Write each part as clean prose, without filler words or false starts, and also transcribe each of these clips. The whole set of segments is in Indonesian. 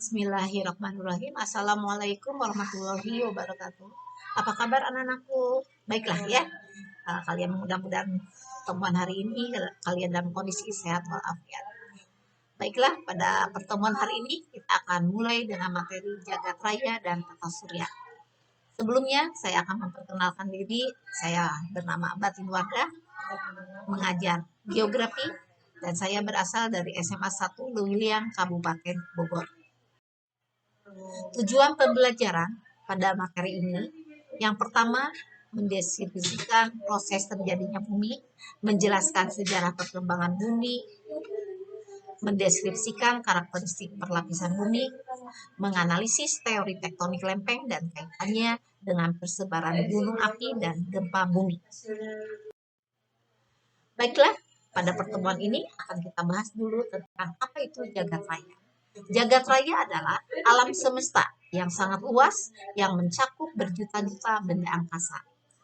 Bismillahirrahmanirrahim. Assalamualaikum warahmatullahi wabarakatuh. Apa kabar anak-anakku? Baiklah ya. Kalian mudah-mudahan pertemuan hari ini kalian dalam kondisi sehat walafiat. Baiklah, pada pertemuan hari ini kita akan mulai dengan materi jagat raya dan tata surya. Sebelumnya saya akan memperkenalkan diri. Saya bernama Batin Wardah, mengajar geografi dan saya berasal dari SMA 1 Lewiliang, Kabupaten Bogor. Tujuan pembelajaran pada materi ini, yang pertama, mendeskripsikan proses terjadinya bumi, menjelaskan sejarah perkembangan bumi, mendeskripsikan karakteristik perlapisan bumi, menganalisis teori tektonik lempeng dan kaitannya dengan persebaran gunung api dan gempa bumi. Baiklah, pada pertemuan ini akan kita bahas dulu tentang apa itu jagat raya. Jagat raya adalah alam semesta yang sangat luas yang mencakup berjuta-juta benda angkasa.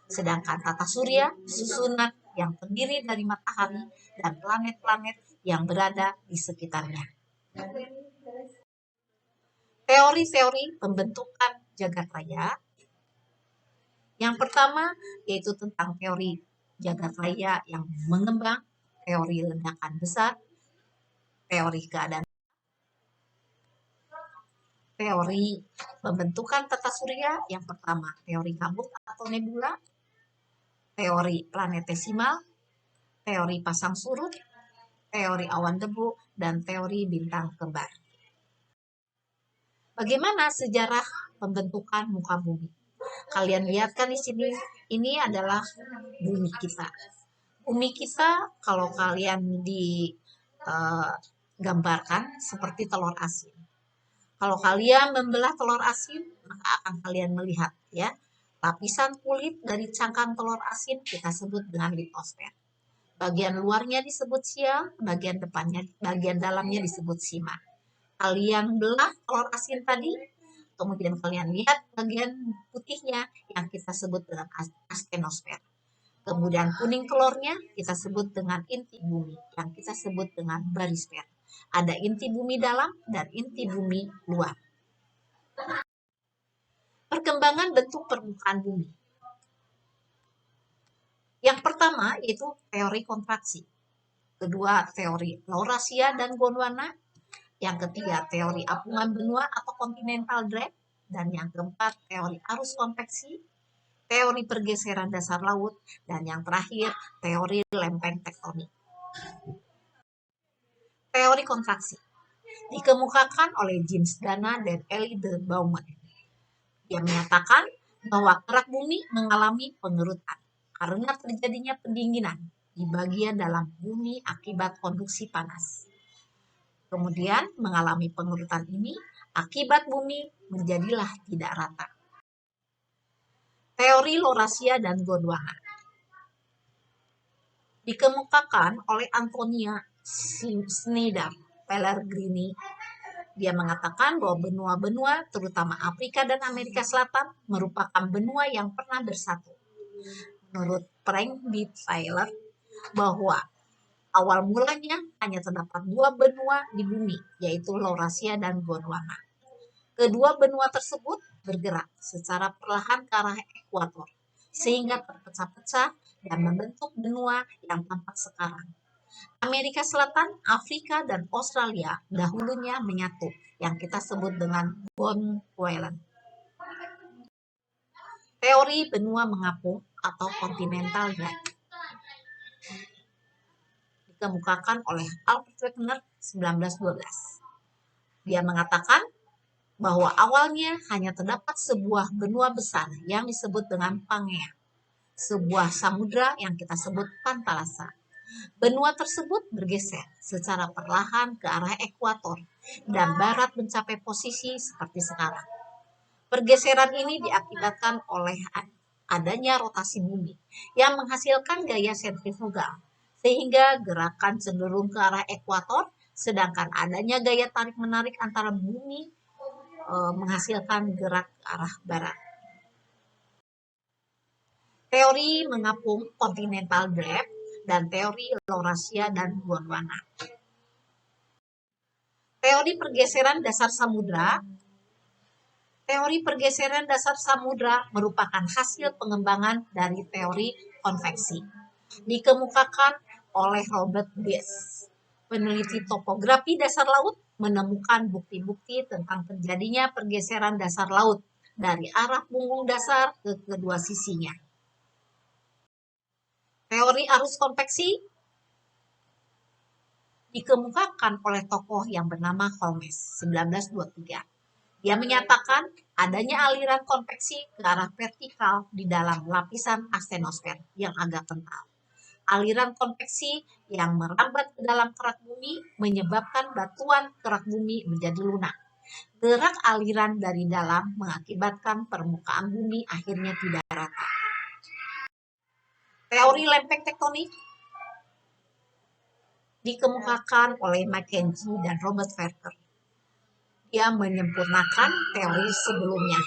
Sedangkan tata surya susunan yang terdiri dari matahari dan planet-planet yang berada di sekitarnya. Teori-teori pembentukan jagat raya. Yang pertama yaitu tentang teori jagat raya yang mengembang, teori ledakan besar, teori keadaan, teori pembentukan tata surya. Yang pertama, teori kabut atau nebula, teori planetesimal, teori pasang surut, teori awan debu, dan teori bintang kembar. Bagaimana sejarah pembentukan muka bumi? Kalian lihat kan di sini, ini adalah bumi kita. Bumi kita kalau kalian digambarkan seperti telur asin. Kalau kalian membelah telur asin, maka akan kalian melihat ya, lapisan kulit dari cangkang telur asin kita sebut dengan litosfer. Bagian luarnya disebut sial, bagian dalamnya disebut sima. Kalian belah telur asin tadi, kemudian kalian lihat bagian putihnya yang kita sebut dengan astenosfer. Kemudian kuning telurnya kita sebut dengan inti bumi, yang kita sebut dengan barisfer. Ada inti bumi dalam dan inti bumi luar. Perkembangan bentuk permukaan bumi. Yang pertama yaitu teori kontraksi. Kedua, teori Laurasia dan Gondwana. Yang ketiga, teori apungan benua atau continental drift. Dan yang keempat, teori arus konveksi, teori pergeseran dasar laut, dan yang terakhir, teori lempeng tektonik. Teori kontraksi dikemukakan oleh James Dana dan Elie de Bauman. Dia menyatakan bahwa kerak bumi mengalami pengerutan karena terjadinya pendinginan di bagian dalam bumi akibat konduksi panas. Kemudian mengalami pengerutan ini akibat bumi menjadilah tidak rata. Teori Laurasia dan Gondwana dikemukakan oleh Antonia Schneider Pellegrini. Dia mengatakan bahwa benua-benua terutama Afrika dan Amerika Selatan merupakan benua yang pernah bersatu. Menurut Frank B. Tyler, bahwa awal mulanya hanya terdapat dua benua di bumi, yaitu Laurasia dan Gondwana. Kedua benua tersebut bergerak secara perlahan ke arah ekuator, sehingga terpecah-pecah dan membentuk benua yang tampak sekarang. Amerika Selatan, Afrika, dan Australia dahulunya menyatu, yang kita sebut dengan Gondwana. Teori benua mengapung atau continental drift dikemukakan oleh Albert Wagner 1912. Dia mengatakan bahwa awalnya hanya terdapat sebuah benua besar yang disebut dengan Pangea, sebuah samudra yang kita sebut Pantalasa. Benua tersebut bergeser secara perlahan ke arah ekuator dan barat mencapai posisi seperti sekarang. Pergeseran ini diakibatkan oleh adanya rotasi bumi yang menghasilkan gaya sentrifugal, sehingga gerakan cenderung ke arah ekuator, sedangkan adanya gaya tarik-menarik antara bumi menghasilkan gerak ke arah barat. Teori mengapung continental drift dan teori Laurasia dan Gondwana. Teori pergeseran dasar samudra. Teori pergeseran dasar samudra merupakan hasil pengembangan dari teori konveksi. Dikemukakan oleh Robert Buys, peneliti topografi dasar laut, menemukan bukti-bukti tentang terjadinya pergeseran dasar laut dari arah punggung dasar ke kedua sisinya. Teori arus konveksi dikemukakan oleh tokoh yang bernama Holmes 1923. Dia menyatakan adanya aliran konveksi ke arah vertikal di dalam lapisan astenosfer yang agak kental. Aliran konveksi yang merambat ke dalam kerak bumi menyebabkan batuan kerak bumi menjadi lunak. Gerak aliran dari dalam mengakibatkan permukaan bumi akhirnya tidak rata. Teori lempeng tektonik dikemukakan oleh Mackenzie dan Robert Farquhar. Dia menyempurnakan teori sebelumnya,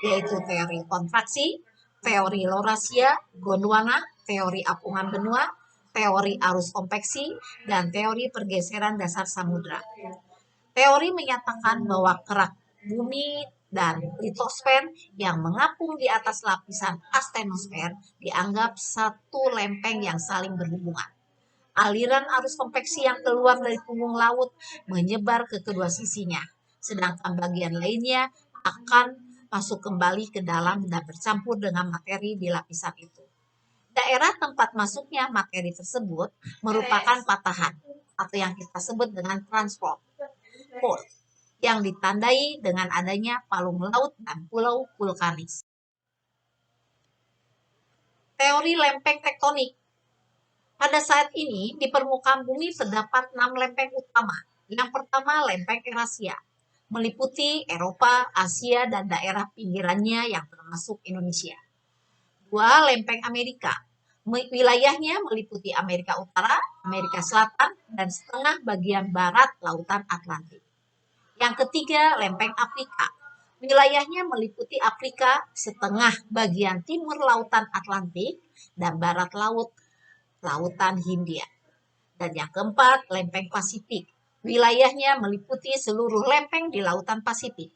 yaitu teori kontraksi, teori Laurasia, Gondwana, teori apungan benua, teori arus konveksi, dan teori pergeseran dasar samudra. Teori menyatakan bahwa kerak bumi dan litosfer yang mengapung di atas lapisan astenosfer dianggap satu lempeng yang saling berhubungan. Aliran arus konveksi yang keluar dari punggung laut menyebar ke kedua sisinya, sedangkan bagian lainnya akan masuk kembali ke dalam dan bercampur dengan materi di lapisan itu. Daerah tempat masuknya materi tersebut merupakan patahan atau yang kita sebut dengan transform fault yang ditandai dengan adanya palung laut dan pulau vulkanis. Teori lempeng tektonik. Pada saat ini, di permukaan bumi terdapat 6 lempeng utama. Yang pertama, lempeng Eurasia, meliputi Eropa, Asia, dan daerah pinggirannya yang termasuk Indonesia. 2, lempeng Amerika. Wilayahnya meliputi Amerika Utara, Amerika Selatan, dan setengah bagian barat Lautan Atlantik. Yang ketiga, lempeng Afrika. Wilayahnya meliputi Afrika, setengah bagian timur Lautan Atlantik, dan barat Lautan Hindia. Dan yang keempat, lempeng Pasifik. Wilayahnya meliputi seluruh lempeng di Lautan Pasifik.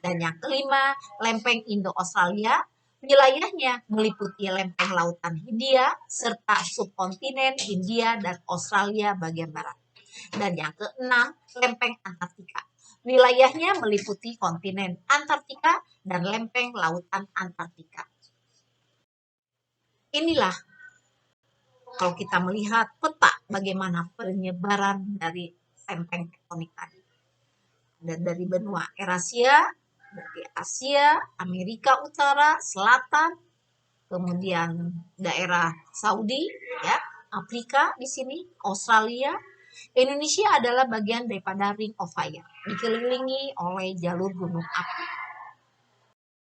Dan yang kelima, lempeng Indo-Australia. Wilayahnya meliputi lempeng Lautan Hindia serta subkontinen Hindia dan Australia bagian barat. Dan yang keenam, lempeng Antartika. Wilayahnya meliputi kontinen Antartika dan lempeng Lautan Antartika. Inilah kalau kita melihat peta bagaimana penyebaran dari lempeng tektonik tadi. Dan dari benua Eurasia, dari Asia, Amerika Utara, Selatan, kemudian daerah Saudi, ya, Afrika di sini, Australia. Indonesia adalah bagian daripada Ring of Fire, dikelilingi oleh jalur gunung api.